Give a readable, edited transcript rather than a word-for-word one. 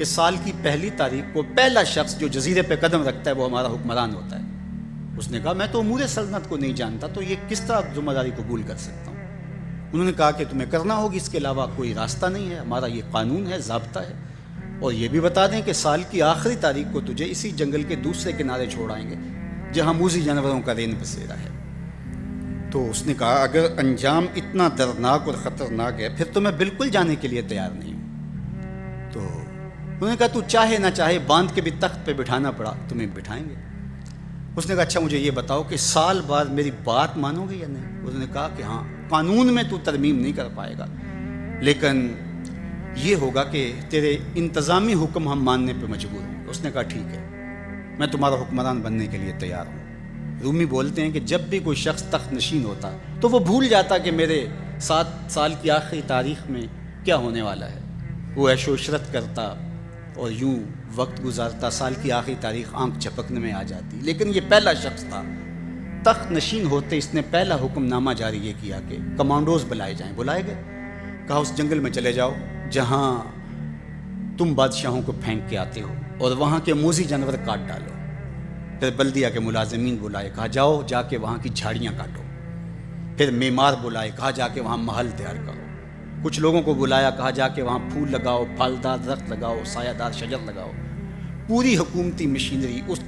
کہ سال کی پہلی تاریخ کو پہلا شخص جو جزیرے پہ قدم رکھتا ہے وہ ہمارا حکمران ہوتا ہے۔ اس نے کہا میں تو امور سلطنت کو نہیں جانتا، تو یہ کس طرح ذمہ داری قبول کر سکتا ہوں؟ انہوں نے کہا کہ تمہیں کرنا ہوگی، اس کے علاوہ کوئی راستہ نہیں ہے، ہمارا یہ قانون ہے، ضابطہ ہے، اور یہ بھی بتا دیں کہ سال کی آخری تاریخ کو تجھے اسی جنگل کے دوسرے کنارے چھوڑائیں گے جہاں موذی جانوروں کا رین بسیرا ہے۔ تو اس نے کہا اگر انجام اتنا دردناک اور خطرناک ہے پھر تو میں بالکل جانے کے لیے تیار نہیں ہوں۔ تو انہوں نے کہا تو چاہے نہ چاہے باندھ کے بھی تخت پہ بٹھانا پڑا تمہیں بٹھائیں گے۔ اس نے کہا اچھا مجھے یہ بتاؤ کہ سال بعد میری بات مانو گے یا نہیں؟ انہوں نے کہا کہ ہاں، قانون میں تو ترمیم نہیں کر پائے گا، لیکن یہ ہوگا کہ تیرے انتظامی حکم ہم ماننے پہ مجبور ہوں۔ اس نے کہا ٹھیک ہے، میں تمہارا حکمران بننے کے لیے تیار ہوں۔ رومی بولتے ہیں کہ جب بھی کوئی شخص تخت نشین ہوتا تو وہ بھول جاتا کہ میرے 7 سال کی آخری تاریخ میں کیا ہونے والا ہے۔ وہ عیش و عشرت کرتا اور یوں وقت گزارتا، سال کی آخری تاریخ آنکھ جھپکنے میں آ جاتی، لیکن یہ پہلا شخص تھا تخت نشین ہوتے اس نے پہلا حکم نامہ جاری یہ کیا کہ کمانڈوز بلائے جائیں۔ بلائے گئے، کہا اس جنگل میں چلے جاؤ جہاں تم بادشاہوں کو پھینک کے آتے ہو اور وہاں کے موذی جانور کاٹ ڈالو۔ پھر بلدیہ کے ملازمین بلائے، کہا جاؤ جا کے وہاں کی جھاڑیاں کاٹو۔ پھر معمار بلائے، کہا جا کے وہاں محل تیار کرو۔ کچھ لوگوں کو بلایا، کہا جا کے وہاں پھول لگاؤ، پھلدار درخت لگاؤ، سایہ دار شجر لگاؤ۔ پوری حکومتی مشینری اس